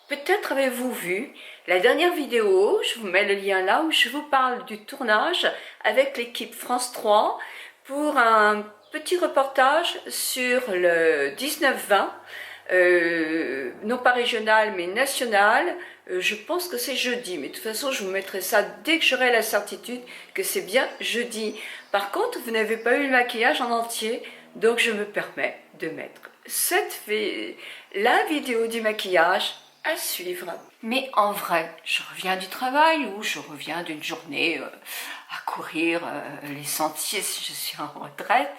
Peut-être avez-vous vu la dernière vidéo, je vous mets le lien là, où je vous parle du tournage avec l'équipe France 3 pour un petit reportage sur le 19-20, non pas régional mais national. Je pense que c'est jeudi, mais de toute façon je vous mettrai ça dès que j'aurai la certitude que c'est bien jeudi. Par contre, vous n'avez pas eu le maquillage en entier, donc je me permets de mettre la vidéo du maquillage à suivre. Mais en vrai, je reviens du travail ou je reviens d'une journée à courir les sentiers si je suis en retraite.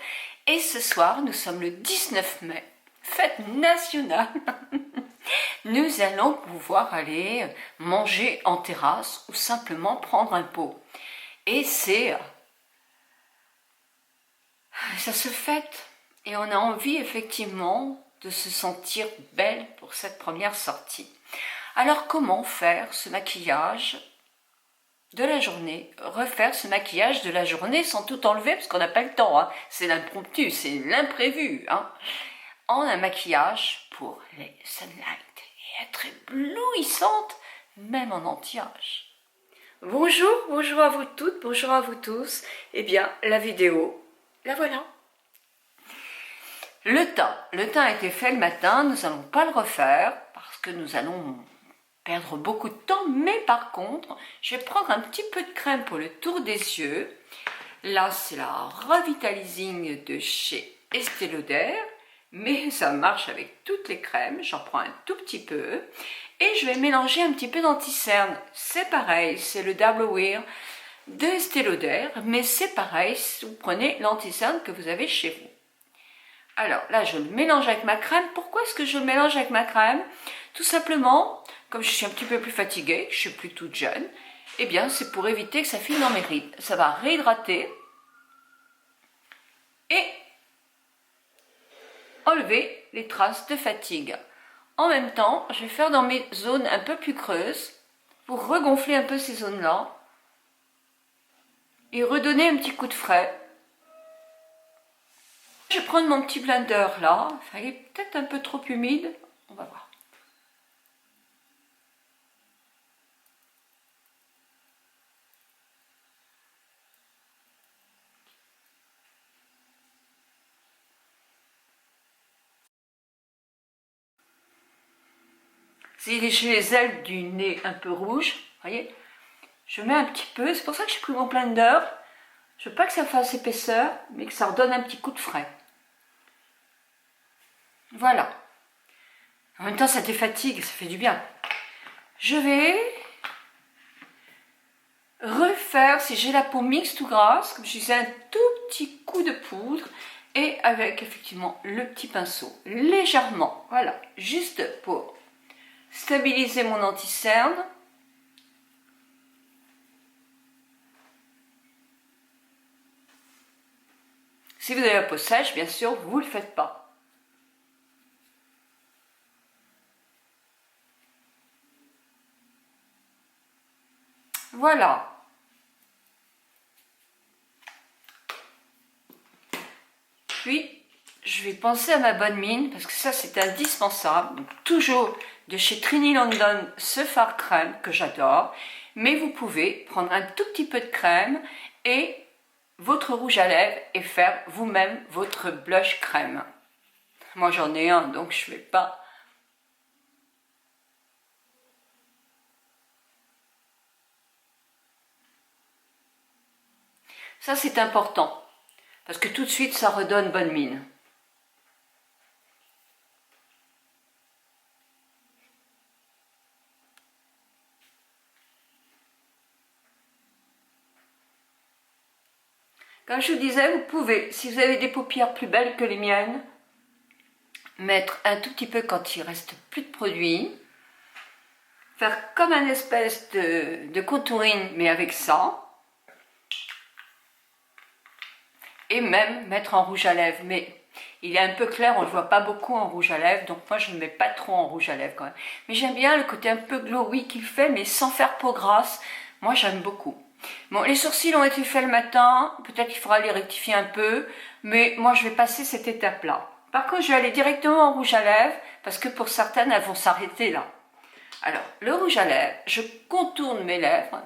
Et ce soir, nous sommes le 19 mai, fête nationale. Nous allons pouvoir aller manger en terrasse ou simplement prendre un pot. Et ça se fête. Et on a envie effectivement de se sentir belle pour cette première sortie. Alors comment faire ce maquillage de la journée, refaire ce maquillage de la journée sans tout enlever parce qu'on n'a pas le temps, hein. C'est l'impromptu, c'est l'imprévu, hein. En un maquillage pour les sunlight et être éblouissante même en anti-âge. Bonjour à vous toutes, bonjour à vous tous. Eh bien, la vidéo, la voilà. Le teint a été fait le matin, nous n'allons pas le refaire parce que nous allons perdre beaucoup de temps, mais par contre, je vais prendre un petit peu de crème pour le tour des yeux. Là, c'est la Revitalizing de chez Estée Lauder, mais ça marche avec toutes les crèmes, j'en prends un tout petit peu. Et je vais mélanger un petit peu d'anti-cerne, c'est pareil, c'est le Double Wear de Estée Lauder, mais c'est pareil si vous prenez l'anti-cerne que vous avez chez vous. Alors là, je le mélange avec ma crème. Pourquoi est-ce que je le mélange avec ma crème? Tout simplement, comme je suis un petit peu plus fatiguée, que je suis plus toute jeune, eh bien c'est pour éviter que ça file dans mes rides. Ça va réhydrater et enlever les traces de fatigue. En même temps, je vais faire dans mes zones un peu plus creuses pour regonfler un peu ces zones-là et redonner un petit coup de frais. Je vais prendre mon petit blender là, enfin, il est peut-être un peu trop humide, on va voir. Si j'ai les ailes du nez un peu rouges, vous voyez, je mets un petit peu, c'est pour ça que j'ai pris mon blender. Je veux pas que ça fasse épaisseur, mais que ça redonne un petit coup de frais. Voilà. En même temps, ça défatigue, ça fait du bien. Je vais refaire, si j'ai la peau mixte ou grasse, comme je disais, un tout petit coup de poudre et avec effectivement le petit pinceau, légèrement, voilà, juste pour stabiliser mon anti-cerne. Si vous avez la peau sèche, bien sûr, vous ne le faites pas. Voilà. Puis, je vais penser à ma bonne mine, parce que ça, c'est indispensable. Donc, toujours de chez Trini London, ce fard crème que j'adore. Mais vous pouvez prendre un tout petit peu de crème et votre rouge à lèvres et faire vous-même votre blush crème. Moi, j'en ai un, donc je ne vais pas... Ça, c'est important, parce que tout de suite, ça redonne bonne mine. Comme je vous disais, vous pouvez, si vous avez des paupières plus belles que les miennes, mettre un tout petit peu quand il reste plus de produit, faire comme un espèce de contouring, mais avec ça, et même mettre en rouge à lèvres, mais il est un peu clair, on ne le voit pas beaucoup en rouge à lèvres, donc moi je ne mets pas trop en rouge à lèvres quand même. Mais j'aime bien le côté un peu glowy qu'il fait, mais sans faire peau grasse, moi j'aime beaucoup. Bon, les sourcils ont été faits le matin, peut-être qu'il faudra les rectifier un peu, mais moi je vais passer cette étape-là. Par contre, je vais aller directement en rouge à lèvres, parce que pour certaines, elles vont s'arrêter là. Alors, le rouge à lèvres, je contourne mes lèvres.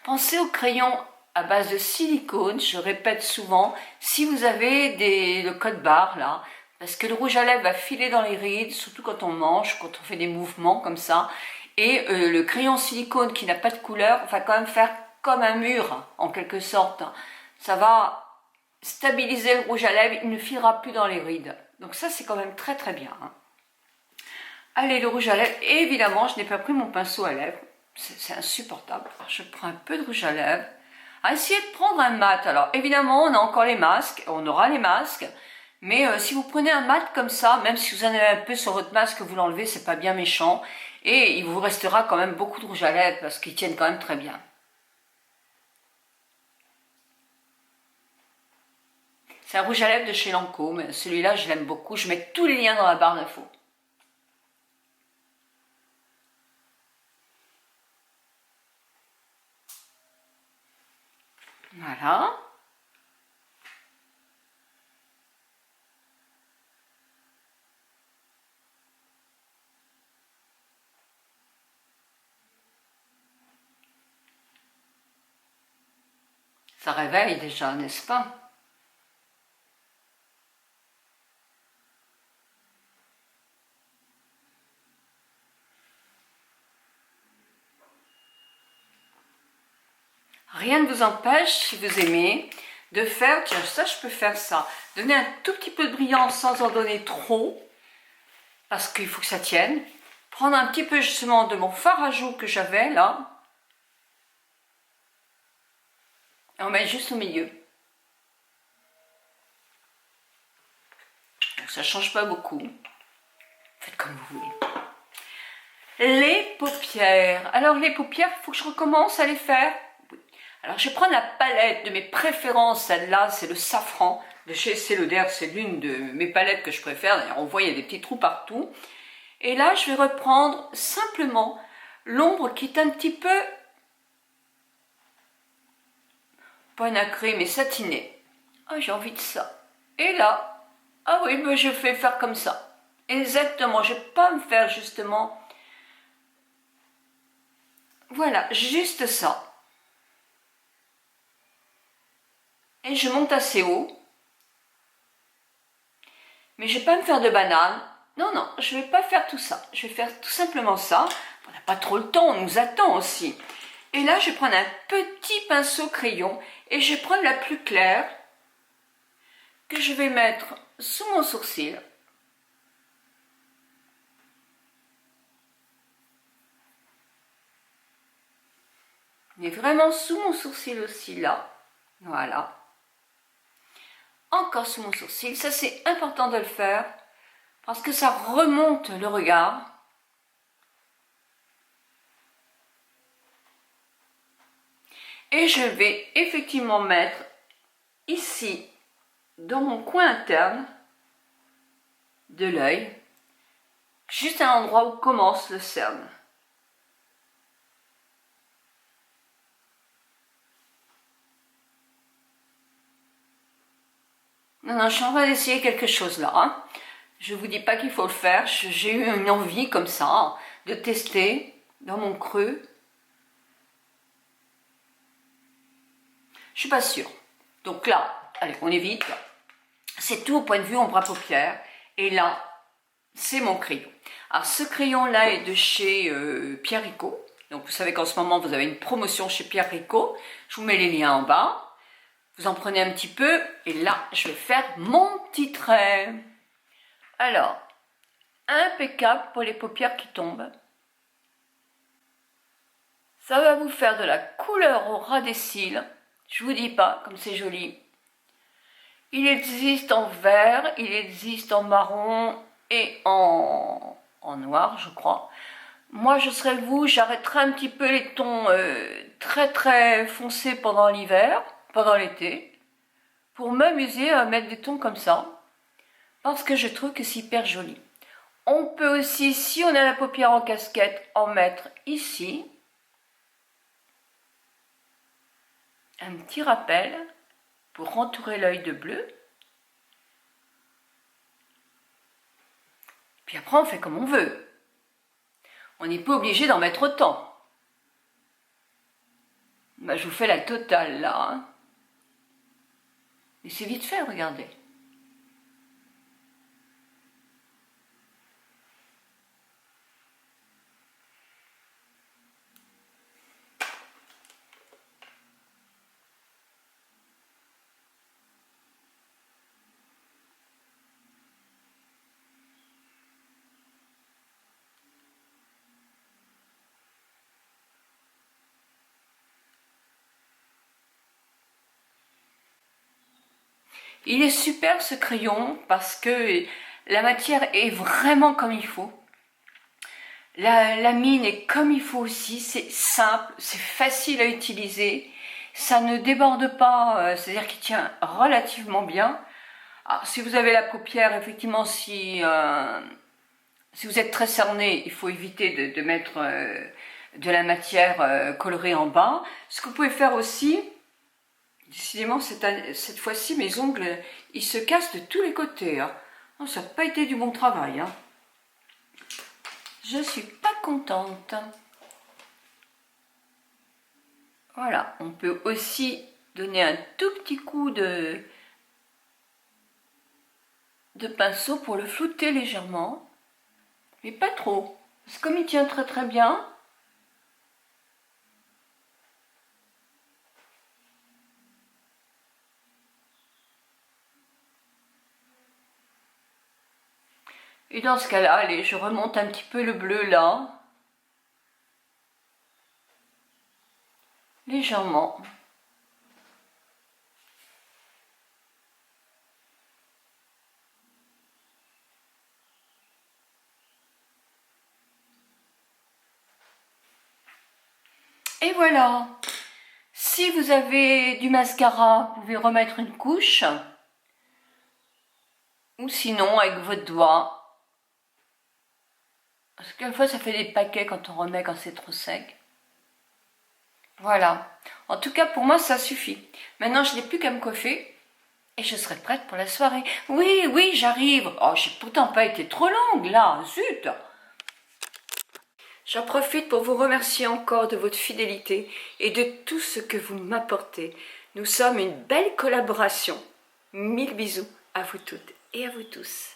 Pensez au crayon à base de silicone, je répète souvent, si vous avez le code barre là, parce que le rouge à lèvres va filer dans les rides, surtout quand on mange, quand on fait des mouvements comme ça, et le crayon silicone qui n'a pas de couleur va quand même faire comme un mur, en quelque sorte. Ça va stabiliser le rouge à lèvres, il ne filera plus dans les rides. Donc ça, c'est quand même très très bien. Hein. Allez, le rouge à lèvres, et évidemment, je n'ai pas pris mon pinceau à lèvres. C'est insupportable. Alors, je prends un peu de rouge à lèvres. Essayez de prendre un mat. Alors, évidemment, on a encore les masques. On aura les masques. Mais si vous prenez un mat comme ça, même si vous en avez un peu sur votre masque, vous l'enlevez, c'est pas bien méchant. Et il vous restera quand même beaucoup de rouge à lèvres parce qu'ils tiennent quand même très bien. C'est un rouge à lèvres de chez Lancôme. Celui-là, je l'aime beaucoup. Je mets tous les liens dans la barre d'infos. Voilà. Ça réveille déjà, n'est-ce pas? Rien ne vous empêche, si vous aimez, de faire, tiens, ça je peux faire ça, donner un tout petit peu de brillance sans en donner trop, parce qu'il faut que ça tienne. Prendre un petit peu justement de mon fard à joues que j'avais là, et on met juste au milieu. Donc ça ne change pas beaucoup. Faites comme vous voulez. Les paupières. Alors les paupières, il faut que je recommence à les faire. Alors je vais prendre la palette de mes préférences, celle-là c'est le safran de chez Estée Lauder, c'est l'une de mes palettes que je préfère, d'ailleurs on voit il y a des petits trous partout. Et là je vais reprendre simplement l'ombre qui est un petit peu, pas nacrée mais satinée. Ah j'ai envie de ça. Et là, ah oui mais je vais faire comme ça. Exactement, je ne vais pas me faire justement, voilà, juste ça. Et je monte assez haut. Mais je ne vais pas me faire de banane. Non, non, je ne vais pas faire tout ça. Je vais faire tout simplement ça. On n'a pas trop le temps, on nous attend aussi. Et là, je vais prendre un petit pinceau crayon et je vais prendre la plus claire que je vais mettre sous mon sourcil. Mais vraiment sous mon sourcil aussi, là. Voilà. Encore sous mon sourcil. Ça, c'est important de le faire parce que ça remonte le regard. Et je vais effectivement mettre ici, dans mon coin interne de l'œil, juste à l'endroit où commence le cerne. Non, non, je suis en train d'essayer quelque chose là. Hein. Je ne vous dis pas qu'il faut le faire. J'ai eu une envie comme ça hein, de tester dans mon creux. Je suis pas sûre. Donc là, allez, on évite. C'est tout au point de vue ombre à paupières. Et là, c'est mon crayon. Alors ce crayon-là est de chez Pierre Rico. Donc vous savez qu'en ce moment, vous avez une promotion chez Pierre Rico. Je vous mets les liens en bas. Vous en prenez un petit peu. Et là, je vais faire mon petit trait. Alors, impeccable pour les paupières qui tombent. Ça va vous faire de la couleur au ras des cils. Je vous dis pas comme c'est joli. Il existe en vert, il existe en marron et en noir, je crois. Moi, je serais vous, j'arrêterai un petit peu les tons très très foncés pendant l'hiver, pendant l'été, pour m'amuser à mettre des tons comme ça. parce que je trouve que c'est hyper joli. On peut aussi, si on a la paupière en casquette, en mettre ici. Un petit rappel pour entourer l'œil de bleu. Puis après, on fait comme on veut. On n'est pas obligé d'en mettre autant. Bah, je vous fais la totale là. Hein. Et c'est vite fait, regardez. Il est super ce crayon parce que la matière est vraiment comme il faut. La mine est comme il faut aussi, c'est simple, c'est facile à utiliser, ça ne déborde pas, c'est-à-dire qu'il tient relativement bien. Alors, si vous avez la paupière, effectivement, si vous êtes très cerné, il faut éviter de mettre de la matière colorée en bas. Ce que vous pouvez faire aussi, décidément, cette fois-ci, mes ongles, ils se cassent de tous les côtés. Hein. Non, ça n'a pas été du bon travail. Hein. Je suis pas contente. Voilà, on peut aussi donner un tout petit coup de pinceau pour le flouter légèrement. Mais pas trop. Parce que comme il tient très très bien, et dans ce cas-là, allez, je remonte un petit peu le bleu là. Légèrement. Et voilà. Si vous avez du mascara, vous pouvez remettre une couche. Ou sinon, avec votre doigt. Parce que quelquefois, ça fait des paquets quand on remet, quand c'est trop sec. Voilà. En tout cas, pour moi, ça suffit. Maintenant, je n'ai plus qu'à me coiffer. Et je serai prête pour la soirée. Oui, oui, j'arrive. Oh, j'ai pourtant pas été trop longue, là. Zut. J'en profite pour vous remercier encore de votre fidélité et de tout ce que vous m'apportez. Nous sommes une belle collaboration. Mille bisous à vous toutes et à vous tous.